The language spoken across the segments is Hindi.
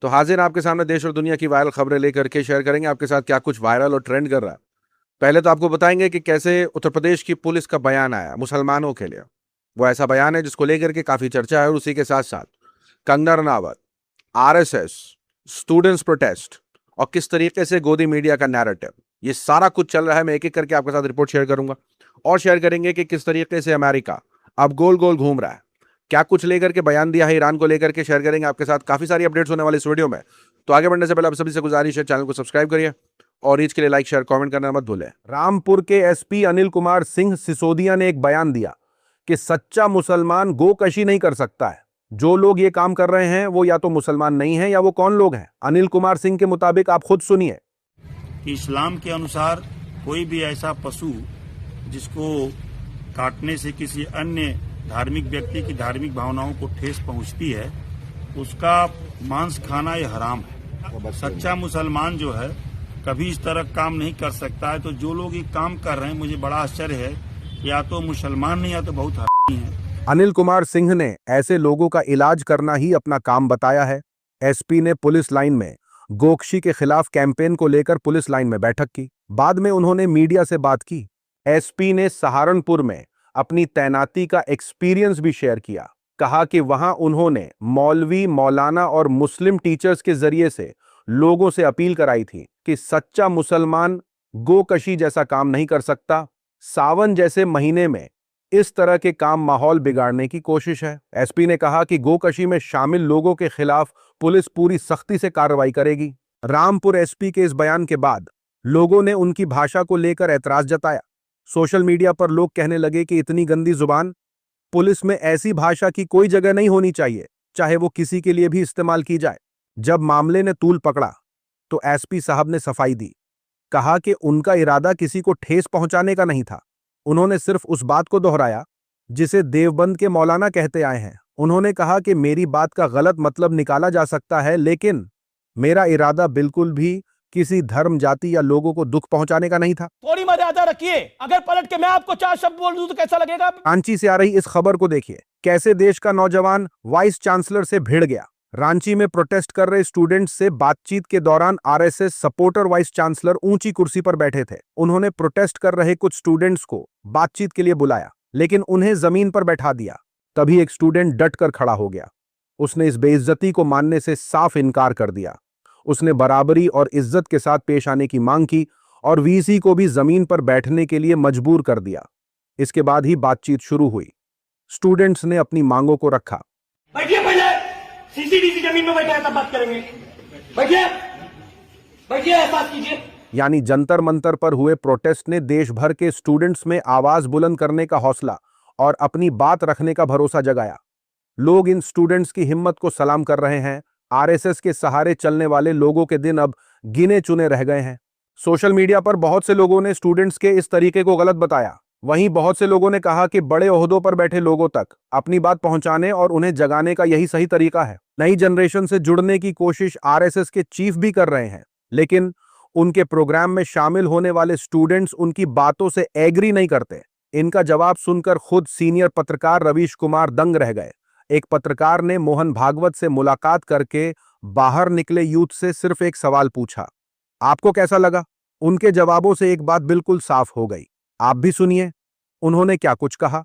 तो हाजिर आपके सामने देश और दुनिया की वायरल खबरें लेकर के शेयर करेंगे आपके साथ क्या कुछ वायरल और ट्रेंड कर रहा है। पहले तो आपको बताएंगे कि कैसे उत्तर प्रदेश की पुलिस का बयान आया मुसलमानों के लिए। वो ऐसा बयान है जिसको लेकर के काफी चर्चा है और उसी के साथ साथ Kangana Ranaut, RSS, students protest और किस तरीके से गोदी मीडिया का नैरेटिव, ये सारा कुछ चल रहा है। मैं एक एक करके आपके साथ रिपोर्ट शेयर करूंगा और शेयर करेंगे कि किस तरीके से अमेरिका अब गोल गोल घूम रहा है, क्या कुछ लेकर के बयान दिया है ईरान को लेकर के, शेयर करेंगे आपके साथ। काफी सारी अपडेट्स होने वाली इस वीडियो में। तो आगे बढ़ने से पहले आप सभी से गुजारिश है, चैनल को सब्सक्राइब करिए और रीच के लिए लाइक शेयर कमेंट करना मत भूलें। रामपुर के एसपी अनिल कुमार सिंह सिसोदिया ने एक बयान दिया कि सच्चा मुसलमान गोकशी नहीं कर सकता है। जो लोग ये काम कर रहे हैं वो या तो मुसलमान नहीं है या वो कौन लोग हैं। अनिल कुमार सिंह के मुताबिक आप खुद सुनिए कि इस्लाम के अनुसार कोई भी ऐसा पशु जिसको काटने से किसी अन्य धार्मिक व्यक्ति की धार्मिक भावनाओं को ठेस पहुंचती है, उसका मांस खाना ये हराम है। सच्चा मुसलमान जो है कभी इस तरह काम नहीं कर सकता है। तो जो लोग ये काम कर रहे हैं, मुझे बड़ा आश्चर्य है, या तो मुसलमान नहीं या तो बहुत हरामी है। अनिल कुमार सिंह ने ऐसे लोगों का इलाज करना ही अपना काम बताया है। एसपी ने पुलिस लाइन में गोकशी के खिलाफ कैंपेन को लेकर पुलिस लाइन में बैठक की। बाद में उन्होंने मीडिया से बात की। एसपी ने सहारनपुर में अपनी तैनाती का एक्सपीरियंस भी शेयर किया। कहा कि वहां उन्होंने मौलवी, मौलाना और मुस्लिम टीचर्स के जरिए से लोगों से अपील कराई थी कि सच्चा मुसलमान गोकशी जैसा काम नहीं कर सकता। सावन जैसे महीने में इस तरह के काम माहौल बिगाड़ने की कोशिश है। एसपी ने कहा कि गोकशी में शामिल लोगों के खिलाफ पुलिस पूरी सख्ती से कार्रवाई करेगी। रामपुर एसपी के इस बयान के बाद लोगों ने उनकी भाषा को लेकर ऐतराज जताया। सोशल मीडिया पर लोग कहने लगे कि इतनी गंदी जुबान, पुलिस में ऐसी भाषा की कोई जगह नहीं होनी चाहिए, चाहे वो किसी के लिए भी इस्तेमाल की जाए। जब मामले ने तूल पकड़ा तो एसपी साहब ने सफाई दी। कहा कि उनका इरादा किसी को ठेस पहुंचाने का नहीं था। उन्होंने सिर्फ उस बात को दोहराया जिसे देवबंद के मौलाना कहते आए हैं। उन्होंने कहा कि मेरी बात का गलत मतलब निकाला जा सकता है, लेकिन मेरा इरादा बिल्कुल भी किसी धर्म, जाति या लोगों को दुख पहुंचाने का नहीं था। थोड़ी मर्यादा रखिए। अगर पलट के मैं आपको 4 शब्द बोल दूं तो कैसा लगेगा? रांची से आ रही इस खबर को देखिए, कैसे देश का नौजवान वाइस चांसलर से भिड़ गया। रांची में प्रोटेस्ट कर रहे स्टूडेंट्स से बातचीत के दौरान आरएसएस सपोर्टर वाइस चांसलर ऊंची कुर्सी पर बैठे थे। उन्होंने प्रोटेस्ट कर रहे कुछ स्टूडेंट्स को बातचीत के लिए बुलाया, लेकिन उन्हें जमीन पर बैठा दिया। तभी एक स्टूडेंट डट कर खड़ा हो गया। उसने इस बेइज्जती को मानने से साफ इनकार कर दिया। उसने बराबरी और इज्जत के साथ पेश आने की मांग की और वीसी को भी जमीन पर बैठने के लिए मजबूर कर दिया। इसके बाद ही बातचीत शुरू हुई। स्टूडेंट्स ने अपनी मांगों को रखा। बैठिए, पहले सीसीटीवी जमीन में बैठे हैं तब बात करेंगे। बैठिए, बैठिए, एहसास कीजिए। यानी जंतर मंतर पर हुए प्रोटेस्ट ने देश भर के स्टूडेंट्स में आवाज बुलंद करने का हौसला और अपनी बात रखने का भरोसा जगाया। लोग इन स्टूडेंट्स की हिम्मत को सलाम कर रहे हैं। आरएसएस के सहारे चलने वाले लोगों के दिन अब गिने चुने रह गए हैं। सोशल मीडिया पर बहुत से लोगों ने स्टूडेंट्स के इस तरीके को गलत बताया। वहीं बहुत से लोगों ने कहा कि बड़े ओहदों पर बैठे लोगों तक अपनी बात पहुंचाने और उन्हें जगाने का यही सही तरीका है। नई जनरेशन से जुड़ने की कोशिश आरएसएस के चीफ भी कर रहे हैं, लेकिन उनके प्रोग्राम में शामिल होने वाले स्टूडेंट्स उनकी बातों से एग्री नहीं करते। इनका जवाब सुनकर खुद सीनियर पत्रकार रवीश कुमार दंग रह गए। एक पत्रकार ने मोहन भागवत से मुलाकात करके बाहर निकले यूथ से सिर्फ एक सवाल पूछा, आपको कैसा लगा? उनके जवाबों से एक बात बिल्कुल साफ हो गई। आप भी सुनिए उन्होंने क्या कुछ कहा।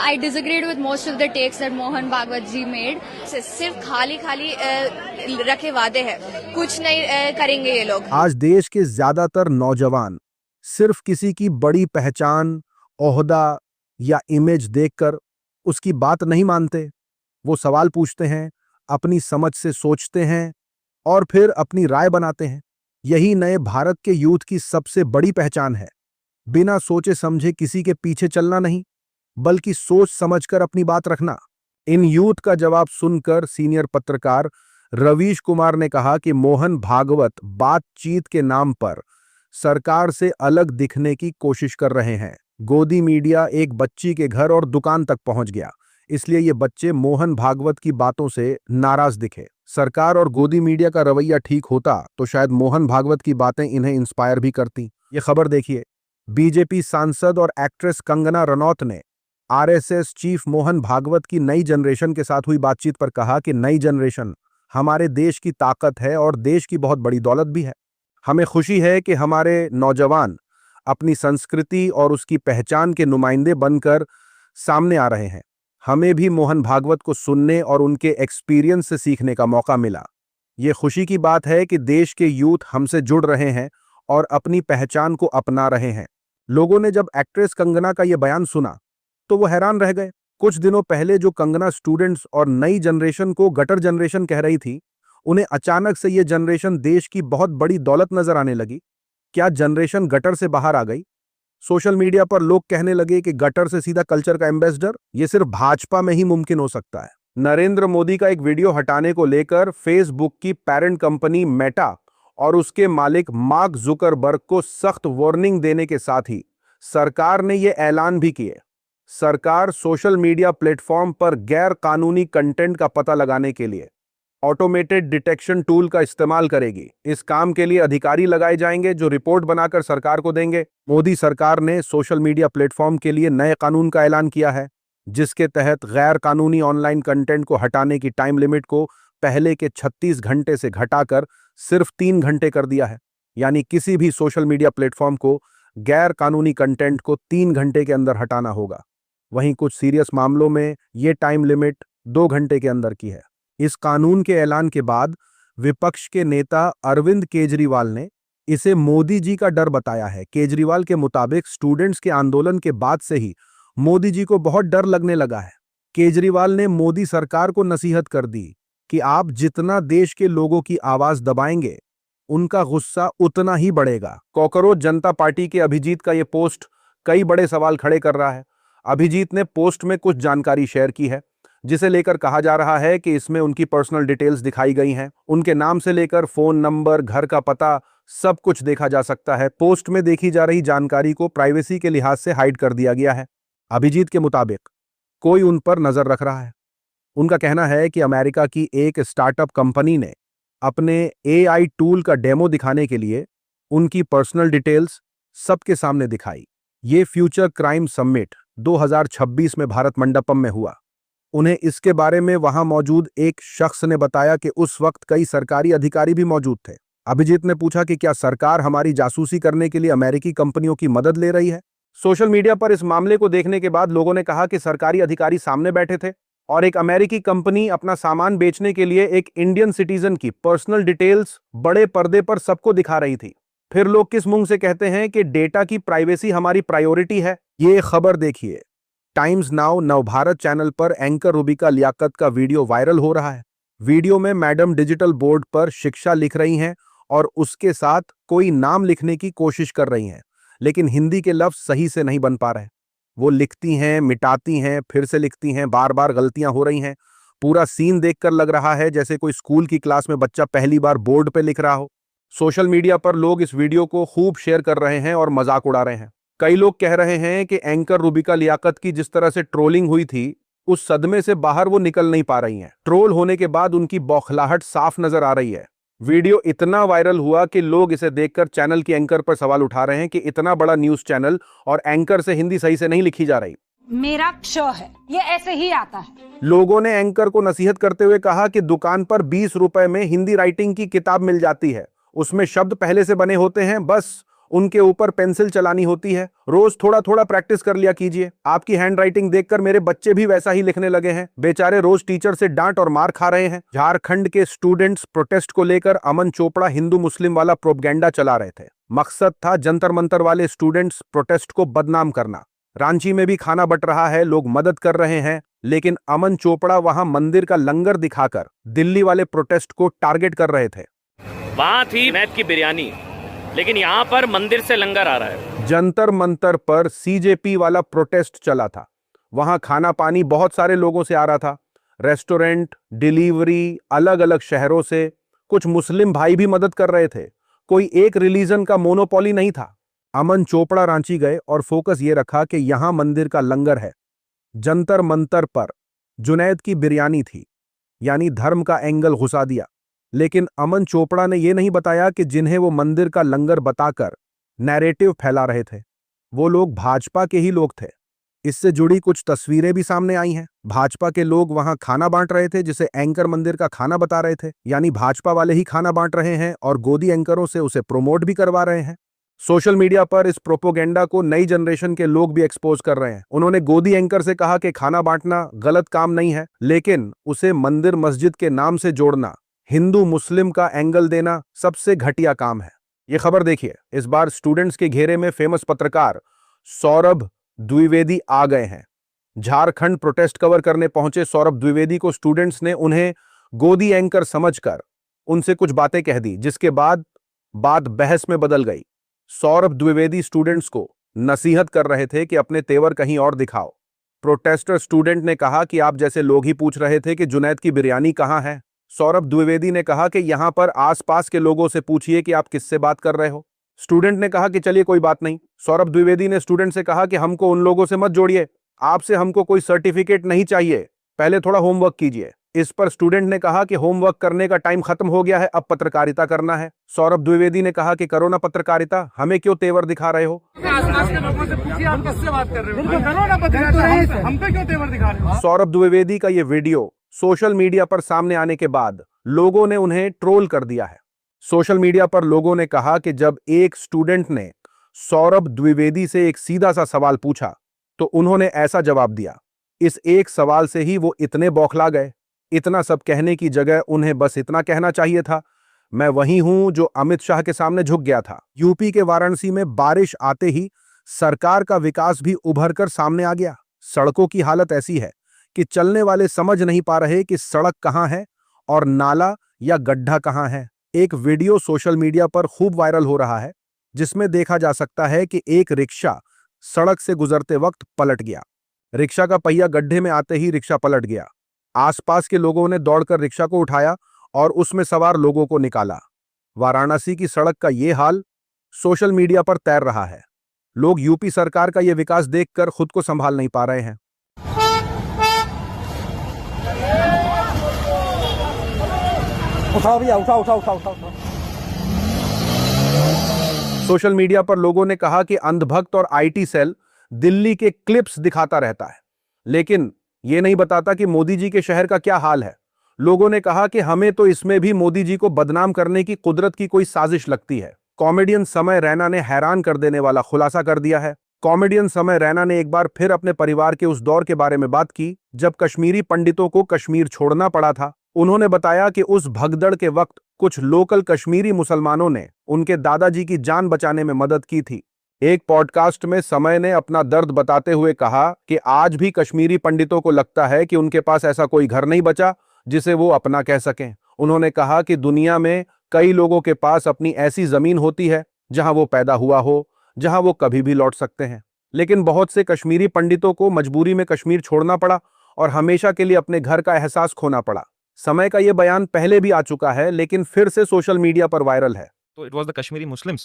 I disagreed with most of the takes that Mohan Bhagwat ji made. सिर्फ खाली खाली रखे वादे हैं, कुछ नहीं करेंगे ये लोग। आज देश के ज्यादातर नौजवान सिर्फ किसी की बड़ी पहचान, ओहदा या इमेज देखकर उसकी बात नहीं मानते। वो सवाल पूछते हैं, अपनी समझ से सोचते हैं और फिर अपनी राय बनाते हैं। यही नए भारत के यूथ की सबसे बड़ी पहचान है। बिना सोचे समझे किसी के पीछे चलना नहीं, बल्कि सोच समझकर अपनी बात रखना। इन यूथ का जवाब सुनकर सीनियर पत्रकार रवीश कुमार ने कहा कि मोहन भागवत बातचीत के नाम पर सरकार से अलग दिखने की कोशिश कर रहे हैं। गोदी मीडिया एक बच्ची के घर और दुकान तक पहुंच गया, इसलिए ये बच्चे मोहन भागवत की बातों से नाराज दिखे। सरकार और गोदी मीडिया का रवैया ठीक होता तो शायद मोहन भागवत की बातें इन्हें इंस्पायर भी करती। ये खबर देखिए, बीजेपी सांसद और एक्ट्रेस कंगना रनौत ने आरएसएस चीफ मोहन भागवत की नई जनरेशन के साथ हुई बातचीत पर कहा कि नई जनरेशन हमारे देश की ताकत है और देश की बहुत बड़ी दौलत भी है। हमें खुशी है कि हमारे नौजवान अपनी संस्कृति और उसकी पहचान के नुमाइंदे बनकर सामने आ रहे हैं। हमें भी मोहन भागवत को सुनने और उनके एक्सपीरियंस से सीखने का मौका मिला। ये खुशी की बात है कि देश के यूथ हमसे जुड़ रहे हैं और अपनी पहचान को अपना रहे हैं। लोगों ने जब एक्ट्रेस कंगना का यह बयान सुना तो वो हैरान रह गए। कुछ दिनों पहले जो कंगना स्टूडेंट्स और नई जनरेशन को गटर जनरेशन कह रही थी, उन्हें अचानक से ये जनरेशन देश की बहुत बड़ी दौलत नजर आने लगी। क्या जनरेशन गटर से बाहर आ गई? सोशल मीडिया पर लोग कहने लगे कि गटर से सीधा कल्चर का एम्बेसडर, ये सिर्फ भाजपा में ही मुमकिन हो सकता है। नरेंद्र मोदी का एक वीडियो हटाने को लेकर फेसबुक की पेरेंट कंपनी मेटा और उसके मालिक मार्क जुकरबर्ग को सख्त वार्निंग देने के साथ ही सरकार ने यह ऐलान भी किए। सरकार सोशल मीडिया प्लेटफॉर्म पर गैर कानूनी कंटेंट का पता लगाने के लिए ऑटोमेटेड डिटेक्शन टूल का इस्तेमाल करेगी। इस काम के लिए अधिकारी लगाए जाएंगे जो रिपोर्ट बनाकर सरकार को देंगे। मोदी सरकार ने सोशल मीडिया प्लेटफॉर्म के लिए नए कानून का ऐलान किया है, जिसके तहत गैर कानूनी ऑनलाइन कंटेंट को हटाने की टाइम लिमिट को पहले के 36 घंटे से घटाकर सिर्फ 3 घंटे कर दिया है। यानी किसी भी सोशल मीडिया प्लेटफॉर्म को गैर कानूनी कंटेंट को 3 घंटे के अंदर हटाना होगा। वहीं कुछ सीरियस मामलों में ये टाइम लिमिट 2 घंटे के अंदर की है। इस कानून के ऐलान के बाद विपक्ष के नेता अरविंद केजरीवाल ने इसे मोदी जी का डर बताया है। केजरीवाल के मुताबिक स्टूडेंट्स के आंदोलन के बाद से ही मोदी जी को बहुत डर लगने लगा है। केजरीवाल ने मोदी सरकार को नसीहत कर दी कि आप जितना देश के लोगों की आवाज दबाएंगे, उनका गुस्सा उतना ही बढ़ेगा। कॉकरोच जनता पार्टी के अभिजीत का यह पोस्ट कई बड़े सवाल खड़े कर रहा है। अभिजीत ने पोस्ट में कुछ जानकारी शेयर की है, जिसे लेकर कहा जा रहा है कि इसमें उनकी पर्सनल डिटेल्स दिखाई गई हैं। उनके नाम से लेकर फोन नंबर, घर का पता, सब कुछ देखा जा सकता है। पोस्ट में देखी जा रही जानकारी को प्राइवेसी के लिहाज से हाइड कर दिया गया है। अभिजीत के मुताबिक कोई उन पर नजर रख रहा है। उनका कहना है कि अमेरिका की एक स्टार्टअप कंपनी ने अपने AI टूल का डेमो दिखाने के लिए उनकी पर्सनल डिटेल्स सबके सामने दिखाई। ये फ्यूचर क्राइम समिट 2026 में भारत मंडपम में हुआ। उन्हें इसके बारे में वहां मौजूद एक शख्स ने बताया कि उस वक्त कई सरकारी अधिकारी भी मौजूद थे। अभिजीत ने पूछा कि क्या सरकार हमारी जासूसी करने के लिए अमेरिकी कंपनियों की मदद ले रही है। सोशल मीडिया पर इस मामले को देखने के बाद लोगों ने कहा कि सरकारी अधिकारी सामने बैठे थे और एक अमेरिकी कंपनी अपना सामान बेचने के लिए एक इंडियन सिटीजन की पर्सनल डिटेल्स बड़े पर्दे पर सबको दिखा रही थी। फिर लोग किस मुंह से कहते हैं कि डेटा की प्राइवेसी हमारी प्रायोरिटी है। ये खबर देखिए, टाइम्स नाउ नवभारत चैनल पर एंकर रूबिका लियाकत का वीडियो वायरल हो रहा है। वीडियो में मैडम डिजिटल बोर्ड पर शिक्षा लिख रही हैं और उसके साथ कोई नाम लिखने की कोशिश कर रही हैं, लेकिन हिंदी के लफ्ज सही से नहीं बन पा रहे। वो लिखती हैं, मिटाती हैं, फिर से लिखती हैं, बार बार गलतियां हो रही हैं। पूरा सीन देखकर लग रहा है जैसे कोई स्कूल की क्लास में बच्चा पहली बार बोर्ड पे लिख रहा हो। सोशल मीडिया पर लोग इस वीडियो को खूब शेयर कर रहे हैं और मजाक उड़ा रहे हैं। कई लोग कह रहे हैं कि एंकर रूबिका लियाकत की जिस तरह से ट्रोलिंग हुई थी, उस सदमे से बाहर वो निकल नहीं पा रही हैं। ट्रोल होने के बाद उनकी बौखलाहट साफ नजर आ रही है। वीडियो इतना वायरल हुआ कि लोग इसे देखकर चैनल की एंकर पर सवाल उठा रहे हैं कि इतना बड़ा न्यूज चैनल और एंकर से हिंदी सही से नहीं लिखी जा रही। मेरा श है, ये ऐसे ही आता है। लोगों ने एंकर को नसीहत करते हुए कहा कि दुकान पर 20 रुपए में हिंदी राइटिंग की किताब मिल जाती है। उसमें शब्द पहले से बने होते हैं, बस उनके ऊपर पेंसिल चलानी होती है। रोज थोड़ा थोड़ा प्रैक्टिस कर लिया कीजिए। आपकी हैंड राइटिंग देखकर मेरे बच्चे भी वैसा ही लिखने लगे हैं। बेचारे रोज टीचर से डांट और मार खा रहे हैं। झारखंड के स्टूडेंट्स प्रोटेस्ट को लेकर अमन चोपड़ा हिंदू मुस्लिम वाला प्रोपगेंडा चला रहे थे। मकसद था जंतर मंतर वाले स्टूडेंट्स प्रोटेस्ट को बदनाम करना। रांची में भी खाना बंट रहा है, लोग मदद कर रहे हैं, लेकिन अमन चोपड़ा वहां मंदिर का लंगर दिखाकर दिल्ली वाले प्रोटेस्ट को टारगेट कर रहे थे। वहां थी मैथ की बिरयानी, लेकिन यहाँ पर मंदिर से लंगर आ रहा है। जंतर मंतर पर CJP वाला प्रोटेस्ट चला था। वहां खाना पानी बहुत सारे लोगों से आ रहा था। रेस्टोरेंट, डिलीवरी, अलग अलग शहरों से। कुछ मुस्लिम भाई भी मदद कर रहे थे। कोई एक रिलीजन का मोनोपोली नहीं था। अमन चोपड़ा रांची गए और फोकस ये रखा कि यहां मंदिर का लंगर है। जंतर मंतर पर जुनैद की बिरयानी थी, यानी धर्म का एंगल घुसा दिया। लेकिन अमन चोपड़ा ने यह नहीं बताया कि जिन्हें वो मंदिर का लंगर बताकर नैरेटिव फैला रहे थे, वो लोग भाजपा के ही लोग थे। इससे जुड़ी कुछ तस्वीरें भी सामने आई हैं। भाजपा के लोग वहां खाना बांट रहे थे, जिसे एंकर मंदिर का खाना बता रहे थे, यानी भाजपा वाले ही खाना बांट रहे हैं और गोदी एंकरों से उसे प्रमोट भी करवा रहे हैं। सोशल मीडिया पर इस प्रोपोगेंडा को नई जनरेशन के लोग भी एक्सपोज कर रहे हैं। उन्होंने गोदी एंकर से कहा कि खाना बांटना गलत काम नहीं है, लेकिन उसे मंदिर मस्जिद के नाम से जोड़ना, हिंदू मुस्लिम का एंगल देना सबसे घटिया काम है। ये खबर देखिए, इस बार स्टूडेंट्स के घेरे में फेमस पत्रकार सौरभ द्विवेदी आ गए हैं। झारखंड प्रोटेस्ट कवर करने पहुंचे सौरभ द्विवेदी को स्टूडेंट्स ने उन्हें गोदी एंकर समझकर उनसे कुछ बातें कह दी, जिसके बाद बात बहस में बदल गई। सौरभ द्विवेदी स्टूडेंट्स को नसीहत कर रहे थे कि अपने तेवर कहीं और दिखाओ। प्रोटेस्टर स्टूडेंट ने कहा कि आप जैसे लोग ही पूछ रहे थे कि जुनैद की बिरयानी कहां है। सौरभ द्विवेदी ने कहा कि यहां पर आसपास के लोगों से पूछिए कि आप किससे बात कर रहे हो। स्टूडेंट ने कहा कि चलिए कोई बात नहीं। सौरभ द्विवेदी ने स्टूडेंट से कहा कि हमको उन लोगों से मत जोड़िए, आपसे हमको कोई सर्टिफिकेट नहीं चाहिए, पहले थोड़ा होमवर्क कीजिए। इस पर स्टूडेंट ने कहा कि होमवर्क करने का टाइम खत्म हो गया है, अब पत्रकारिता करना है। सौरभ द्विवेदी ने कहा कि करो ना पत्रकारिता, हमें क्यों तेवर दिखा रहे हो। आसपास के लोगों से पूछिए आप किससे बात कर रहे हो, करो ना पत्रकारिता, हम पे क्यों तेवर दिखा रहे हो। सौरभ द्विवेदी का ये वीडियो सोशल मीडिया पर सामने आने के बाद लोगों ने उन्हें ट्रोल कर दिया है। सोशल मीडिया पर लोगों ने कहा कि जब एक स्टूडेंट ने सौरभ द्विवेदी से एक सीधा सा सवाल पूछा तो उन्होंने ऐसा जवाब दिया। इस एक सवाल से ही वो इतने बौखला गए। इतना सब कहने की जगह उन्हें बस इतना कहना चाहिए था, मैं वही हूं जो अमित शाह के सामने झुक गया था। यूपी के वाराणसी में बारिश आते ही सरकार का विकास भी उभर कर सामने आ गया। सड़कों की हालत ऐसी है कि चलने वाले समझ नहीं पा रहे कि सड़क कहां है और नाला या गड्ढा कहां है। एक वीडियो सोशल मीडिया पर खूब वायरल हो रहा है, जिसमें देखा जा सकता है कि एक रिक्शा सड़क से गुजरते वक्त पलट गया। रिक्शा का पहिया गड्ढे में आते ही रिक्शा पलट गया। आसपास के लोगों ने दौड़कर रिक्शा को उठाया और उसमें सवार लोगों को निकाला। वाराणसी की सड़क का ये हाल सोशल मीडिया पर तैर रहा है। लोग यूपी सरकार का यह विकास देखकर खुद को संभाल नहीं पा रहे हैं। उठाओ भैया, उठाओ उठाओ उठाओ उठाओ। सोशल मीडिया पर लोगों ने कहा कि अंधभक्त और आईटी सेल दिल्ली के क्लिप्स दिखाता रहता है, लेकिन यह नहीं बताता कि मोदी जी के शहर का क्या हाल है। लोगों ने कहा कि हमें तो इसमें भी मोदी जी को बदनाम करने की कुदरत की कोई साजिश लगती है। कॉमेडियन समय रैना ने हैरान कर देने वाला खुलासा कर दिया है। कॉमेडियन समय रैना ने एक बार फिर अपने परिवार के उस दौर के बारे में बात की जब कश्मीरी पंडितों को कश्मीर छोड़ना पड़ा था। उन्होंने बताया कि उस भगदड़ के वक्त कुछ लोकल कश्मीरी मुसलमानों ने उनके दादाजी की जान बचाने में मदद की थी। एक पॉडकास्ट में समय ने अपना दर्द बताते हुए कहा कि आज भी कश्मीरी पंडितों को लगता है कि उनके पास ऐसा कोई घर नहीं बचा जिसे वो अपना कह सकें। उन्होंने कहा कि दुनिया में कई लोगों के पास अपनी ऐसी जमीन होती है जहां वो पैदा हुआ हो, जहां वो कभी भी लौट सकते हैं, लेकिन बहुत से कश्मीरी पंडितों को मजबूरी में कश्मीर छोड़ना पड़ा और हमेशा के लिए अपने घर का एहसास खोना पड़ा। समय का यह बयान पहले भी आ चुका है, लेकिन फिर से सोशल मीडिया पर वायरल है। So it was the Kashmiri Muslims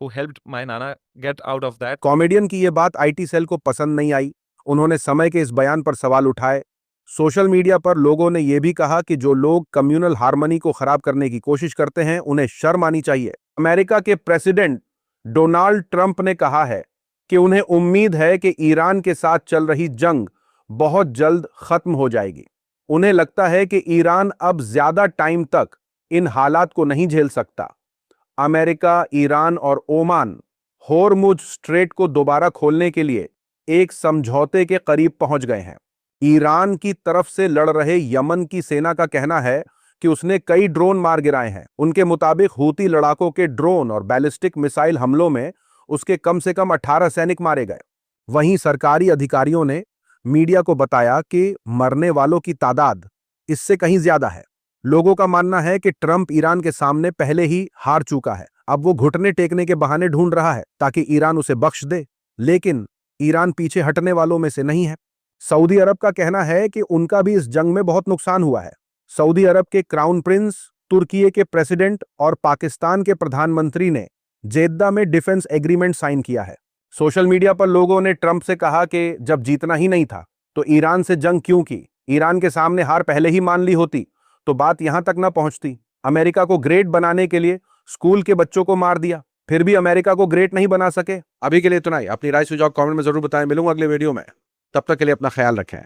who helped my Nana get out of that. Comedian की यह बात आईटी सेल को पसंद नहीं आई। उन्होंने समय के इस बयान पर सवाल उठाए। सोशल मीडिया पर लोगों ने यह भी कहा कि जो लोग कम्युनल हार्मनी को खराब करने की कोशिश करते हैं उन्हें शर्म आनी चाहिए। अमेरिका के प्रेसिडेंट डोनाल्ड ट्रंप ने कहा है कि उन्हें उम्मीद है कि ईरान के साथ चल रही जंग बहुत जल्द खत्म हो जाएगी। उन्हें लगता है कि ईरान अब ज्यादा टाइम तक इन हालात को नहीं झेल सकता। अमेरिका, ईरान और ओमान होर्मुज स्ट्रेट को दोबारा खोलने के लिए एक समझौते के करीब पहुंच गए हैं। ईरान की तरफ से लड़ रहे यमन की सेना का कहना है कि उसने कई ड्रोन मार गिराए हैं। उनके मुताबिक हूती लड़ाकों के ड्रोन और बैलिस्टिक मिसाइल हमलों में उसके कम से कम 18 सैनिक मारे गए। वहीं सरकारी अधिकारियों ने मीडिया को बताया कि मरने वालों की तादाद इससे कहीं ज्यादा है। लोगों का मानना है कि ट्रंप ईरान के सामने पहले ही हार चुका है। अब वो घुटने टेकने के बहाने ढूंढ रहा है ताकि ईरान उसे बख्श दे, लेकिन ईरान पीछे हटने वालों में से नहीं है। सऊदी अरब का कहना है कि उनका भी इस जंग में बहुत नुकसान हुआ है। सऊदी अरब के क्राउन प्रिंस, तुर्की के प्रेसिडेंट और पाकिस्तान के प्रधानमंत्री ने जेद्दा में डिफेंस एग्रीमेंट साइन किया है। सोशल मीडिया पर लोगों ने ट्रंप से कहा कि जब जीतना ही नहीं था तो ईरान से जंग क्यों की? ईरान के सामने हार पहले ही मान ली होती तो बात यहां तक ना पहुंचती। अमेरिका को ग्रेट बनाने के लिए स्कूल के बच्चों को मार दिया, फिर भी अमेरिका को ग्रेट नहीं बना सके। अभी के लिए इतना ही। अपनी राय सुझाव कमेंट में जरूर बताएं। मिलूंगा अगले वीडियो में। तब तक के लिए अपना ख्याल रखें।